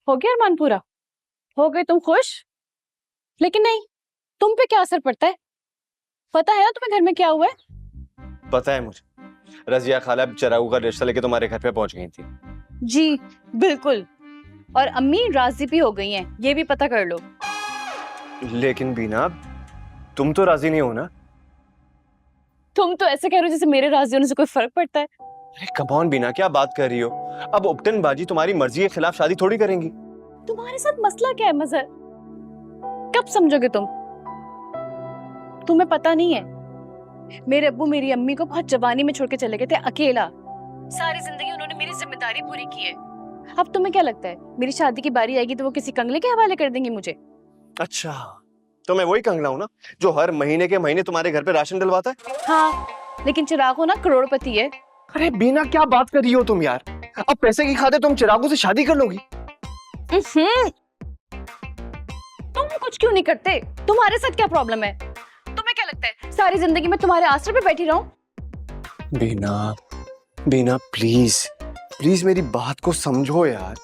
हो गया अरमान पूरा? हो गए तुम खुश? लेकिन नहीं, तुम पे क्या असर पड़ता है? पता है ना तुम्हें घर में क्या हुआ है? पता है मुझे, रजिया खाला चिरागू का रिश्ता लेके तुम्हारे घर पे पहुंच गई थी। जी बिल्कुल। और अम्मी राजी भी हो गई हैं, ये भी पता कर लो। लेकिन बीना, तुम तो राजी नहीं हो ना? तुम तो ऐसे कह रहे हो जैसे मेरे राजी होने से कोई फर्क पड़ता है। अरे कम ऑन बीना, क्या बात कर रही हो? अब उपटन बाजी तुम्हारी मर्जी के खिलाफ शादी थोड़ी करेंगी। तुम्हारे साथ मसला क्या है मजहर? कब समझोगे तुम? तुम्हें पता नहीं है, मेरे अब्बू मेरी अम्मी को बहुत जवानी में छोड़ के चले गए थे अकेला। सारी जिंदगी उन्होंने मेरी जिम्मेदारी पूरी की है। अब तुम्हें क्या लगता है मेरी शादी की बारी आएगी तो वो किसी कंगले के हवाले कर देंगे मुझे? अच्छा, तो मैं वही कंगला हूं ना जो हर महीने के महीने तुम्हारे घर पे राशन डलवाता है? हाँ, लेकिन चिरागो ना करोड़पति है। अरे बीना, क्या बात कर रही हो तुम यार? अब पैसे की खातिर तुम चिरागू से शादी कर लोगी? तुम कुछ क्यों नहीं करते? तुम्हारे साथ क्या प्रॉब्लम है? तुम्हें क्या लगता है सारी जिंदगी मैं तुम्हारे आसरे पे बैठी रहूं? बीना, बीना प्लीज प्लीज मेरी बात को समझो यार।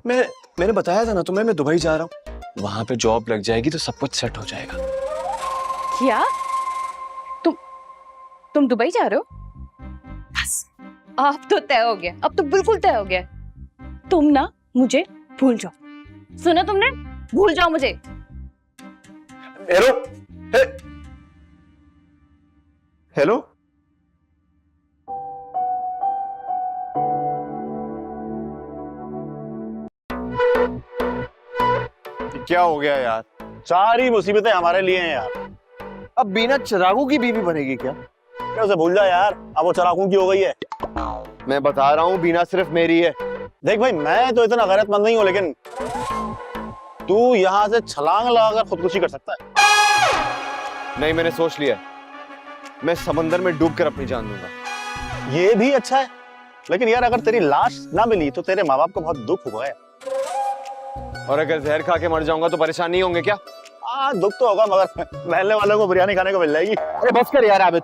मैंने बताया था ना तुम्हें, मैं दुबई जा रहा हूँ, वहां पे जॉब लग जाएगी तो सब कुछ सेट हो जाएगा। क्या? तुम दुबई जा रहे हो? बस, अब तो तय हो गया, अब तो बिल्कुल तय हो गया। तुम ना मुझे भूल जाओ। सुना तुमने? भूल जाओ मुझे। हेलो, हेलो, क्या हो गया यार? सारी मुसीबतें हमारे लिए हैं यार। अब बीना चिरागू की बीवी बनेगी क्या? क्या उसे भूल जा यार, अब वो चराकू की हो गई है। मैं बता रहा हूँ, बीना सिर्फ मेरी है। देख भाई, मैं तो इतना गैरतमंद नहीं हूँ, लेकिन तू यहाँ से छलांग लगाकर खुदकुशी कर सकता है। नहीं, मैंने सोच लिया, मैं समंदर में डूब कर अपनी जान दूंगा। ये भी अच्छा है, लेकिन यार अगर तेरी लाश ना मिली तो तेरे माँ बाप को बहुत दुख हुआ है। और अगर जहर खा के मर जाऊंगा तो परेशान नहीं होंगे क्या? हाँ, दुख तो होगा, मगर महल्ले वालों को बिरयानी खाने को मिल जाएगी। अरे बस कर यार आबिद,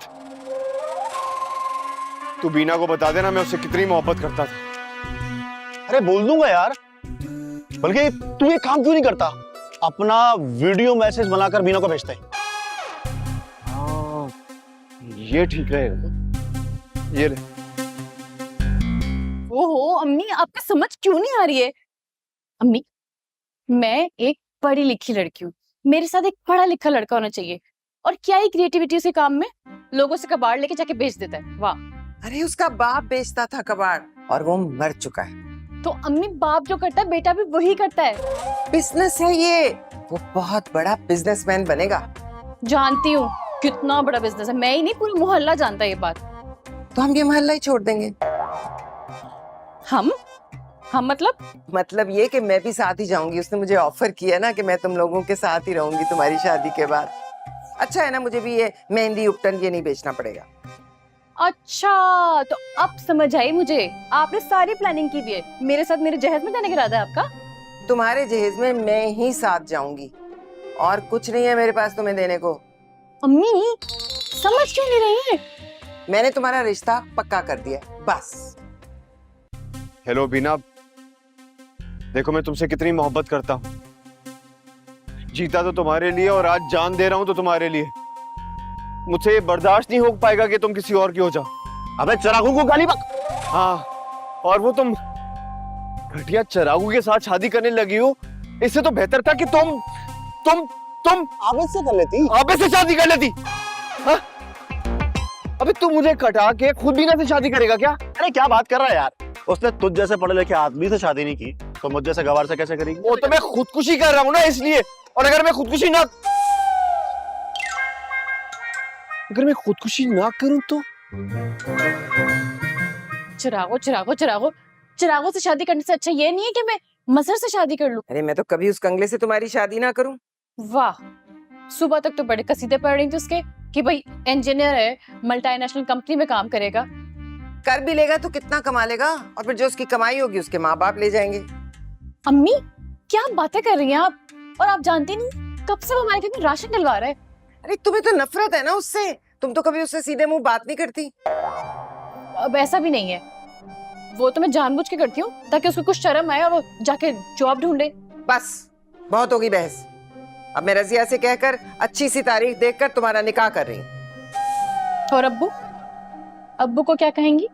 तू बीना को बता देना मैं उससे कितनी मोहब्बत करता था। अरे बोल दूंगा यार, बल्कि तू ये काम क्यों नहीं करता, अपना वीडियो मैसेज बनाकर बीना को भेजता है। हाँ, ये ठीक रहेगा। ये ले। ओहो अम्मी, आपको समझ क्यों नहीं आ रही है? अम्मी, मैं एक पढ़ी लिखी लड़की हूँ, मेरे साथ एक पढ़ा लिखा लड़का होना चाहिए। और क्या ही क्रिएटिविटी उसे काम में, लोगों से कबाड़ लेके जाके बेच देता है। वाह। अरे उसका बाप बेचता था कबाड़ और वो मर चुका है। तो अम्मी, बाप जो करता है बेटा भी वही करता है। बिजनेस है ये, वो बहुत बड़ा बिजनेसमैन बनेगा। जानती हूँ कितना बड़ा बिजनेस है, मैं ही नहीं पूरा मोहल्ला जानता है ये बात। तो हम ये मोहल्ला ही छोड़ देंगे। हम मतलब ये कि मैं भी साथ ही जाऊंगी। उसने मुझे ऑफर किया ना कि मैं तुम लोगों के साथ ही रहूंगी तुम्हारी शादी के बाद। अच्छा है ना, मुझे भी ये मेहंदी उपटन ये नहीं बेचना पड़ेगा। अच्छा, तो अब समझ आई मुझे, आपने सारी प्लानिंग की हुई है। मेरे साथ मेरे जहेज में जाने का इरादा है आपका? तुम्हारे जहेज में मैं ही साथ जाऊंगी, और कुछ नहीं है मेरे पास तुम्हें देने को। अम्मी समझ क्यों नहीं रही है? मैंने तुम्हारा रिश्ता पक्का कर दिया, बस। हेलो बीना, देखो मैं तुमसे कितनी मोहब्बत करता हूँ। जीता तो तुम्हारे लिए और आज जान दे रहा हूँ तो तुम्हारे लिए। मुझसे ये बर्दाश्त नहीं हो पाएगा कि तुम किसी और की हो जाओ। अबे चराकू को गाली बक। हाँ, और वो तुम घटिया चिरागू के साथ शादी करने लगी हो। इससे तो बेहतर था कि तुम आबिद से कर लेती। आबिद से शादी कर लेती। हाँ? अबे तू मुझे कटा के खुद बीना से शादी करेगा क्या? अरे क्या बात कर रहा है यार, उसने तुझ जैसे पढ़े लिखे आदमी से शादी नहीं की तो मुझ जैसे गवार से कैसे करेगी? वो तो मैं खुदकुशी कर रहा हूँ ना, इसलिए। और अगर मैं खुदकुशी ना करूं तो चिरागो से शादी करने से अच्छा ये नहीं है कि मैं मजहर से शादी कर लूं? अरे मैं तो कभी उस कंगले से तुम्हारी शादी ना करूं। वाह, सुबह तक तो बड़े कसीदे पढ़ रही थी उसके कि भाई इंजीनियर है, मल्टीनेशनल कंपनी में काम करेगा। कर भी लेगा तो कितना कमा लेगा, और फिर जो उसकी कमाई होगी उसके माँ बाप ले जाएंगे। अम्मी क्या बातें कर रही हैं आप? और आप जानती नहीं कब से वो हमारे घर में राशन डलवा रहा है। अरे तुम्हें तो नफरत है ना उससे, तुम तो कभी उससे सीधे मुंह बात नहीं करती। अब ऐसा भी नहीं है, वो तो मैं जानबूझ के करती हूँ ताकि उसको कुछ शर्म आए और वो जाके जॉब ढूंढे। बस बहुत होगी बहस। अब मैं रजिया से कहकर अच्छी सी तारीख देखकर तुम्हारा निकाह कर रही हूँ। और अब्बू, अब्बू को क्या कहेंगी?